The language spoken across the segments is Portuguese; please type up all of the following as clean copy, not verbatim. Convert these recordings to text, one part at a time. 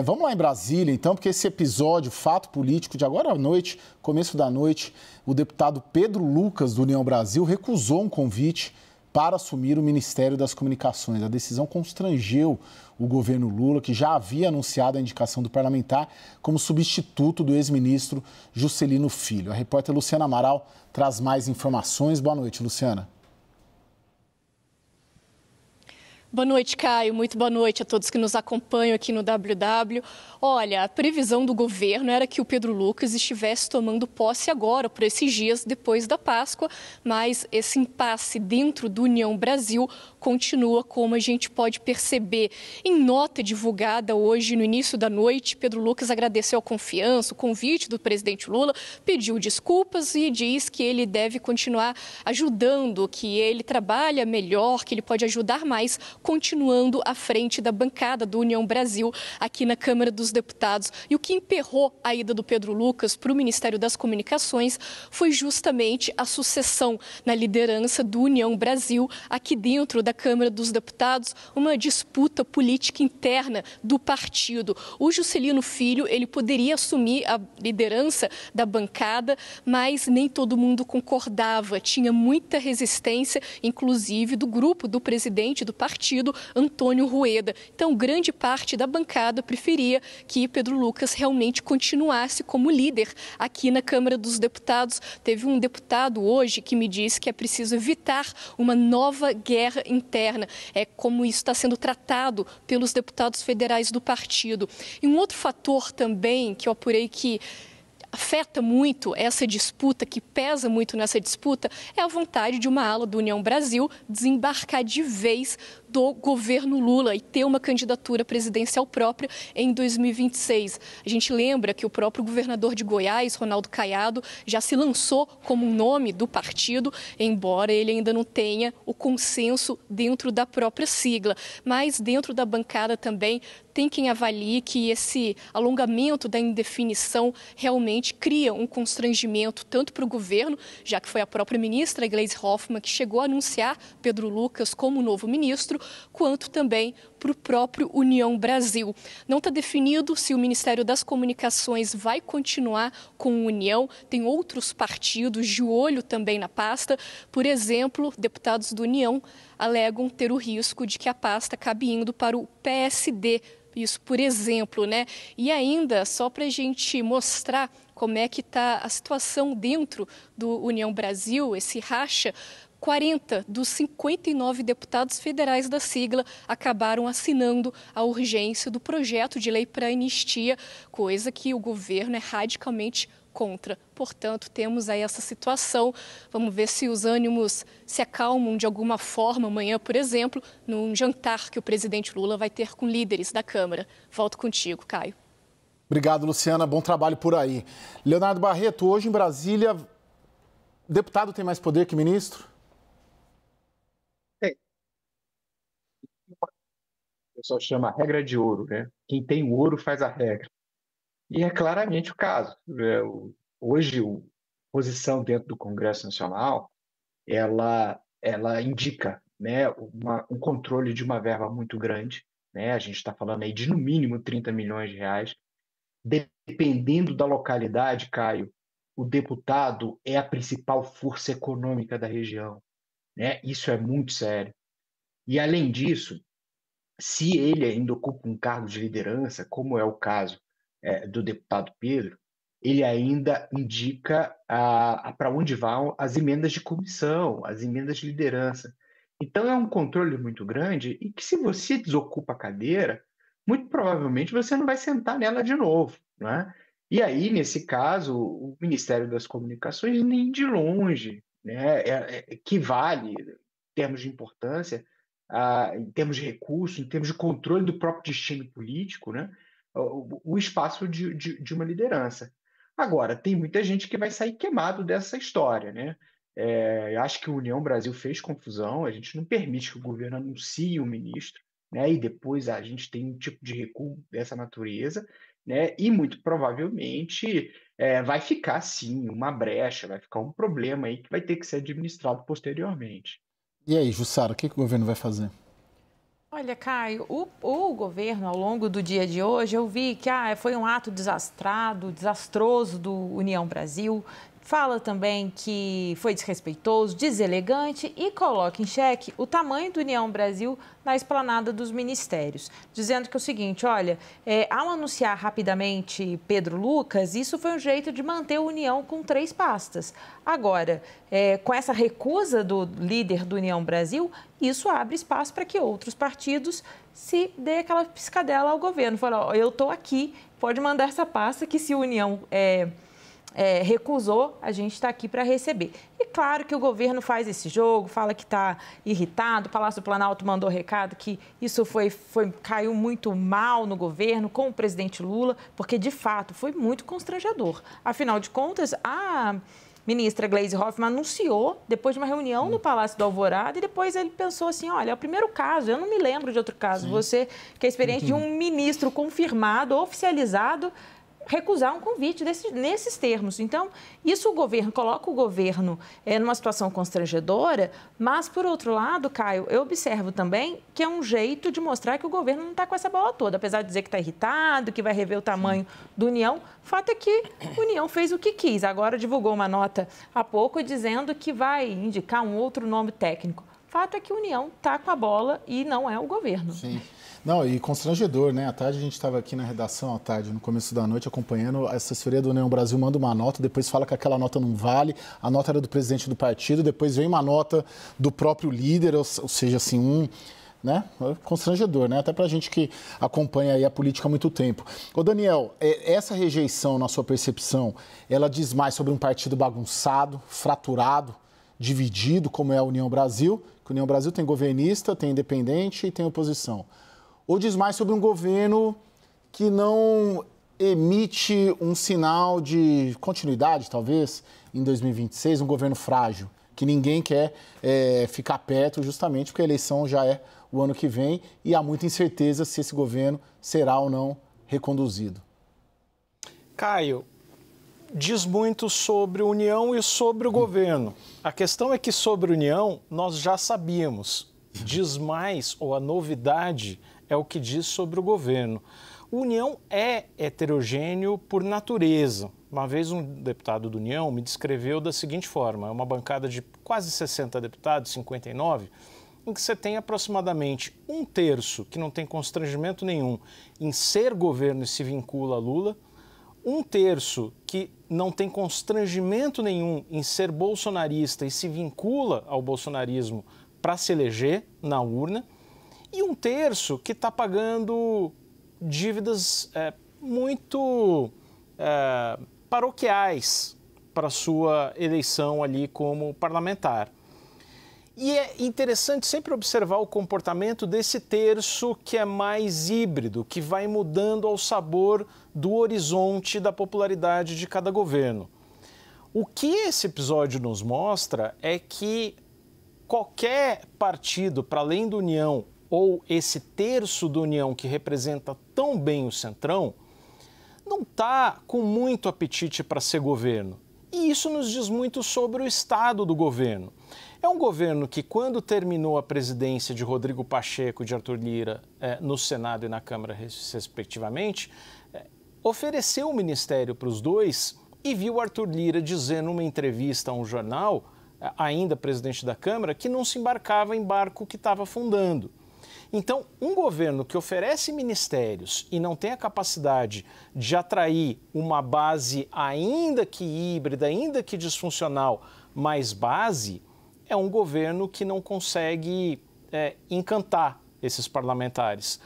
Vamos lá em Brasília, então, porque esse episódio, fato político de agora à noite, começo da noite, o deputado Pedro Lucas, do União Brasil, recusou um convite para assumir o Ministério das Comunicações. A decisão constrangeu o governo Lula, que já havia anunciado a indicação do parlamentar como substituto do ex-ministro Juscelino Filho. A repórter Luciana Amaral traz mais informações. Boa noite, Luciana. Boa noite, Caio. Muito boa noite a todos que nos acompanham aqui no WW. Olha, a previsão do governo era que o Pedro Lucas estivesse tomando posse agora, por esses dias depois da Páscoa, mas esse impasse dentro do União Brasil continua, como a gente pode perceber. Em nota divulgada hoje, no início da noite, Pedro Lucas agradeceu a confiança, o convite do presidente Lula, pediu desculpas e diz que ele deve continuar ajudando, que ele trabalha melhor, que ele pode ajudar mais, continuando à frente da bancada do União Brasil aqui na Câmara dos Deputados. E o que emperrou a ida do Pedro Lucas para o Ministério das Comunicações foi justamente a sucessão na liderança do União Brasil aqui dentro da Câmara dos Deputados, uma disputa política interna do partido. O Juscelino Filho, ele poderia assumir a liderança da bancada, mas nem todo mundo concordava. Tinha muita resistência, inclusive do grupo do presidente do partido, Antônio Rueda. Então, grande parte da bancada preferia que Pedro Lucas realmente continuasse como líder aqui na Câmara dos Deputados. Teve um deputado hoje que me disse que é preciso evitar uma nova guerra interna. É como isso está sendo tratado pelos deputados federais do partido. E um outro fator também que eu apurei que afeta muito essa disputa, que pesa muito nessa disputa, é a vontade de uma ala do União Brasil desembarcar de vez do governo Lula e ter uma candidatura presidencial própria em 2026. A gente lembra que o próprio governador de Goiás, Ronaldo Caiado, já se lançou como um nome do partido, embora ele ainda não tenha o consenso dentro da própria sigla. Mas dentro da bancada também tem quem avalie que esse alongamento da indefinição realmente cria um constrangimento tanto para o governo, já que foi a própria ministra Gleisi Hoffmann que chegou a anunciar Pedro Lucas como novo ministro, quanto também para o próprio União Brasil. Não está definido se o Ministério das Comunicações vai continuar com a União, tem outros partidos de olho também na pasta. Por exemplo, deputados do União alegam ter o risco de que a pasta acabe indo para o PSD. Isso, por exemplo, né? E ainda, só para a gente mostrar como é que está a situação dentro do União Brasil, esse racha, 40 dos 59 deputados federais da sigla acabaram assinando a urgência do projeto de lei para anistia, coisa que o governo é radicalmente contra. Portanto, temos aí essa situação. Vamos ver se os ânimos se acalmam de alguma forma amanhã, por exemplo, num jantar que o presidente Lula vai ter com líderes da Câmara. Volto contigo, Caio. Obrigado, Luciana. Bom trabalho por aí. Leonardo Barreto, hoje em Brasília, deputado tem mais poder que ministro? O pessoal chama a regra de ouro, né? Quem tem o ouro faz a regra. E é claramente o caso. Hoje, a posição dentro do Congresso Nacional, ela indica, né, um controle de uma verba muito grande, né? A gente está falando aí de, no mínimo, 30 milhões de reais. Dependendo da localidade, Caio, o deputado é a principal força econômica da região, né? Isso é muito sério. E, além disso, se ele ainda ocupa um cargo de liderança, como é o caso do deputado Pedro, ele ainda indica para onde vão as emendas de comissão, as emendas de liderança. Então, é um controle muito grande e que, se você desocupa a cadeira, muito provavelmente você não vai sentar nela de novo, né? E aí, nesse caso, o Ministério das Comunicações nem de longe, né, equivale, em termos de importância, em termos de recursos, em termos de controle do próprio destino político, né, o espaço de uma liderança. Agora, tem muita gente que vai sair queimado dessa história, né? Acho que a União Brasil fez confusão, a gente não permite que o governo anuncie um ministro, né, e depois a gente tem um tipo de recuo dessa natureza, né, e muito provavelmente vai ficar, sim, uma brecha, vai ficar um problema aí que vai ter que ser administrado posteriormente. E aí, Jussara, o que o governo vai fazer? Olha, Caio, o governo, ao longo do dia de hoje, eu vi que foi um ato desastroso do União Brasil. Fala também que foi desrespeitoso, deselegante e coloca em xeque o tamanho do União Brasil na esplanada dos ministérios, dizendo que é o seguinte, olha, ao anunciar rapidamente Pedro Lucas, isso foi um jeito de manter a União com 3 pastas. Agora, com essa recusa do líder do União Brasil, isso abre espaço para que outros partidos se dê aquela piscadela ao governo. Fala, ó, eu estou aqui, pode mandar essa pasta que se a União recusou, a gente está aqui para receber. E claro que o governo faz esse jogo, fala que está irritado, o Palácio do Planalto mandou recado que isso caiu muito mal no governo com o presidente Lula, porque de fato foi muito constrangedor. Afinal de contas, a ministra Gleisi Hoffmann anunciou, depois de uma reunião no Palácio do Alvorada, e depois ele pensou assim, olha, é o primeiro caso, eu não me lembro de outro caso, você que é experiente de um ministro confirmado, oficializado, recusar um convite nesses termos. Então, isso o governo coloca o governo numa situação constrangedora, mas, por outro lado, Caio, eu observo também que é um jeito de mostrar que o governo não está com essa bola toda, apesar de dizer que está irritado, que vai rever o tamanho do União. O fato é que a União fez o que quis. Agora divulgou uma nota há pouco dizendo que vai indicar um outro nome técnico. O fato é que a União está com a bola e não é o governo. Sim. Não, e constrangedor, né? À tarde a gente estava aqui na redação, à tarde, no começo da noite, acompanhando. A assessoria do União Brasil manda uma nota, depois fala que aquela nota não vale. A nota era do presidente do partido, depois vem uma nota do próprio líder, ou seja, assim, né? Constrangedor, né? Até pra gente que acompanha aí a política há muito tempo. Ô, Daniel, essa rejeição, na sua percepção, ela diz mais sobre um partido bagunçado, fraturado, dividido, como é a União Brasil, que a União Brasil tem governista, tem independente e tem oposição. Ou diz mais sobre um governo que não emite um sinal de continuidade, talvez, em 2026, um governo frágil, que ninguém quer ficar perto, justamente porque a eleição já é o ano que vem e há muita incerteza se esse governo será ou não reconduzido. Caio, diz muito sobre a União e sobre o governo. A questão é que sobre a União nós já sabíamos. Diz mais, ou a novidade é o que diz sobre o governo. O União é heterogêneo por natureza. Uma vez um deputado do União me descreveu da seguinte forma, é uma bancada de quase 60 deputados, 59, em que você tem aproximadamente 1/3 que não tem constrangimento nenhum em ser governo e se vincula a Lula, 1/3 que não tem constrangimento nenhum em ser bolsonarista e se vincula ao bolsonarismo para se eleger na urna, e 1/3 que está pagando dívidas muito paroquiais para sua eleição ali como parlamentar. E é interessante sempre observar o comportamento desse terço que é mais híbrido, que vai mudando ao sabor do horizonte da popularidade de cada governo. O que esse episódio nos mostra é que qualquer partido, para além da União, ou esse terço da União que representa tão bem o Centrão, não está com muito apetite para ser governo. E isso nos diz muito sobre o estado do governo. É um governo que, quando terminou a presidência de Rodrigo Pacheco e de Arthur Lira no Senado e na Câmara, respectivamente, ofereceu o ministério para os dois e viu Arthur Lira dizer numa entrevista a um jornal, ainda presidente da Câmara, que não se embarcava em barco que estava afundando. Então, um governo que oferece ministérios e não tem a capacidade de atrair uma base ainda que híbrida, ainda que disfuncional, mas base, é um governo que não consegue encantar esses parlamentares.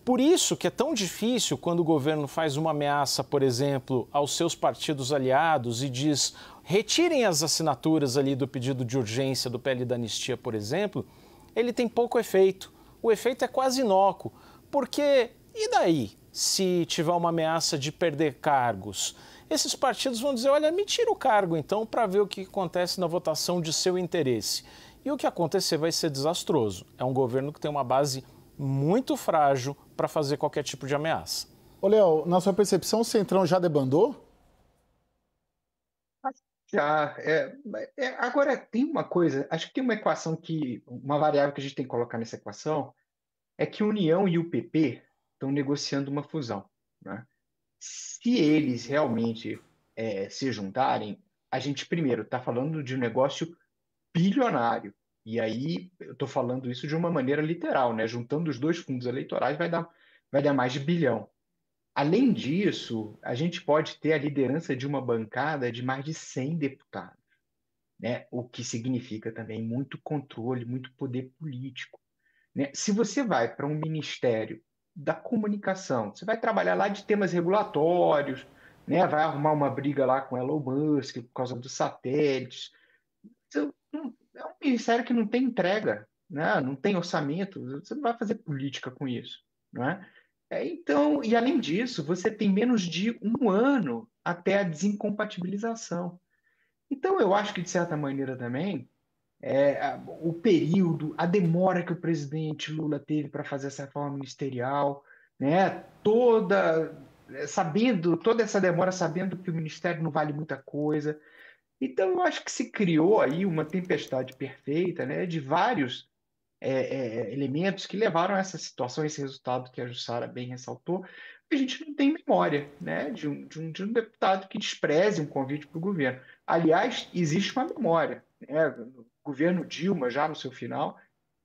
Por isso que é tão difícil quando o governo faz uma ameaça, por exemplo, aos seus partidos aliados e diz retirem as assinaturas ali do pedido de urgência do PL da anistia, por exemplo, ele tem pouco efeito. O efeito é quase inócuo, porque e daí se tiver uma ameaça de perder cargos? Esses partidos vão dizer, olha, me tira o cargo então para ver o que acontece na votação de seu interesse. E o que acontecer vai ser desastroso. É um governo que tem uma base muito frágil para fazer qualquer tipo de ameaça. Ô, Léo, na sua percepção, o Centrão já debandou? Já. Agora, tem uma coisa, acho que tem uma equação uma variável que a gente tem que colocar nessa equação, é que a União e o PP estão negociando uma fusão, né? Se eles realmente se juntarem, a gente primeiro está falando de um negócio bilionário. E aí eu estou falando isso de uma maneira literal, né? Juntando os dois fundos eleitorais vai dar mais de bilhão. Além disso, a gente pode ter a liderança de uma bancada de mais de 100 deputados, né? O que significa também muito controle, muito poder político, né? Se você vai para um ministério da comunicação, você vai trabalhar lá de temas regulatórios, né? Vai arrumar uma briga lá com Elon Musk por causa dos satélites. É um ministério que não tem entrega, né? Não tem orçamento, você não vai fazer política com isso, não é? Então, e além disso, você tem menos de um ano até a desincompatibilização. Então, eu acho que, de certa maneira também, o período, a demora que o presidente Lula teve para fazer essa reforma ministerial, né? Toda essa demora sabendo que o ministério não vale muita coisa. Então, eu acho que se criou aí uma tempestade perfeita, né, de vários elementos que levaram a essa situação, esse resultado que a Jussara bem ressaltou. A gente não tem memória, né, de um deputado que despreze um convite para o governo. Aliás, existe uma memória, né? O governo Dilma, já no seu final,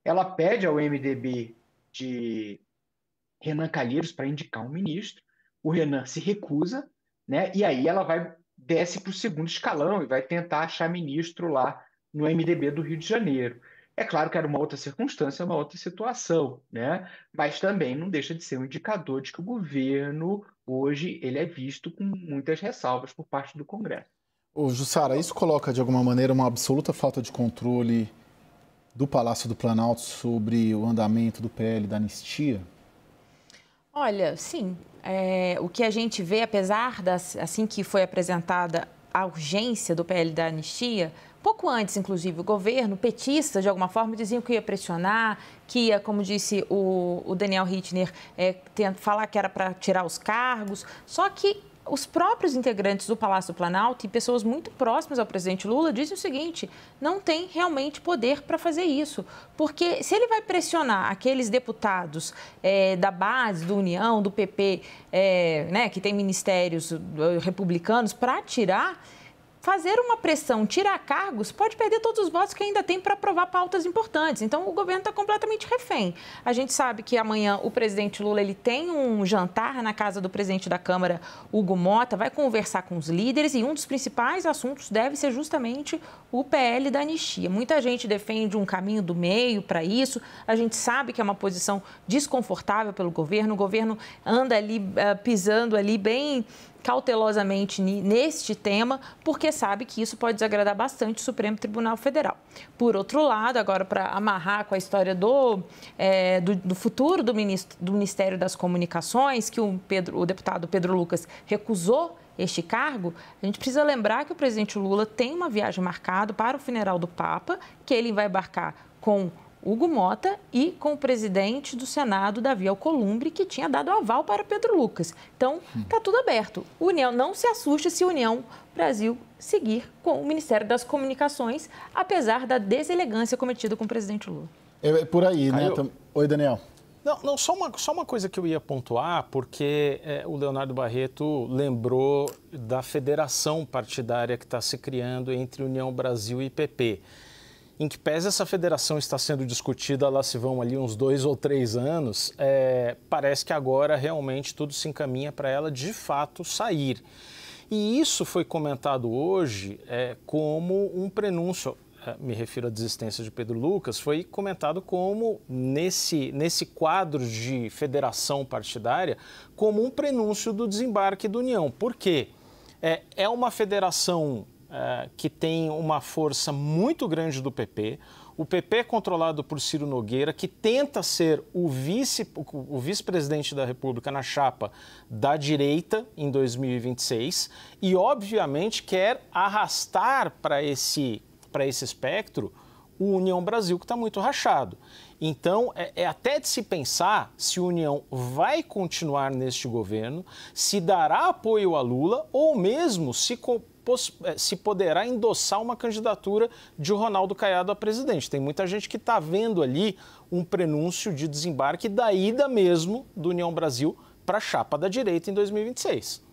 ela pede ao MDB de Renan Calheiros para indicar um ministro, o Renan se recusa, né, e aí ela desce para o segundo escalão e vai tentar achar ministro lá no MDB do Rio de Janeiro. É claro que era uma outra circunstância, uma outra situação, né? Mas também não deixa de ser um indicador de que o governo, hoje, ele é visto com muitas ressalvas por parte do Congresso. Ô, Jussara, isso coloca, de alguma maneira, uma absoluta falta de controle do Palácio do Planalto sobre o andamento do PL da anistia? Olha, sim. O que a gente vê, apesar assim que foi apresentada a urgência do PL da anistia, pouco antes, inclusive, o governo petista, de alguma forma, diziam que ia pressionar, que ia, como disse o Daniel Rittner, falar que era para tirar os cargos. Só que os próprios integrantes do Palácio do Planalto e pessoas muito próximas ao presidente Lula dizem o seguinte: não tem realmente poder para fazer isso. Porque se ele vai pressionar aqueles deputados da base, do União, do PP, né, que tem ministérios republicanos, para tirar... Fazer uma pressão, tirar cargos, pode perder todos os votos que ainda tem para aprovar pautas importantes. Então, o governo está completamente refém. A gente sabe que amanhã o presidente Lula ele tem um jantar na casa do presidente da Câmara, Hugo Motta, vai conversar com os líderes e um dos principais assuntos deve ser justamente o PL da anistia. Muita gente defende um caminho do meio para isso. A gente sabe que é uma posição desconfortável pelo governo. O governo anda ali pisando ali bem cautelosamente neste tema, porque sabe que isso pode desagradar bastante o Supremo Tribunal Federal. Por outro lado, agora para amarrar com a história do futuro do Ministério das Comunicações, que o deputado Pedro Lucas recusou este cargo, a gente precisa lembrar que o presidente Lula tem uma viagem marcada para o funeral do Papa, que ele vai embarcar com Hugo Motta e com o presidente do Senado, Davi Alcolumbre, que tinha dado aval para Pedro Lucas. Então, está tudo aberto. União, não se assuste se União Brasil seguir com o Ministério das Comunicações, apesar da deselegância cometida com o presidente Lula. É por aí, né? Oi, Daniel. Não, só uma coisa que eu ia pontuar, porque o Leonardo Barreto lembrou da federação partidária que está se criando entre União Brasil e PP. Em que pese essa federação está sendo discutida, lá se vão ali uns 2 ou 3 anos, parece que agora realmente tudo se encaminha para ela de fato sair. E isso foi comentado hoje como um prenúncio, me refiro à desistência de Pedro Lucas, foi comentado como, nesse quadro de federação partidária, como um prenúncio do desembarque da União. Por quê? É uma federação que tem uma força muito grande do PP. O PP é controlado por Ciro Nogueira, que tenta ser o vice-presidente da República na chapa da direita em 2026 e, obviamente, quer arrastar para esse espectro o União Brasil, que está muito rachado. Então, é até de se pensar se a União vai continuar neste governo, se dará apoio a Lula ou mesmo se se poderá endossar uma candidatura de Ronaldo Caiado a presidente. Tem muita gente que está vendo ali um prenúncio de desembarque da ida mesmo do União Brasil para a chapa da direita em 2026.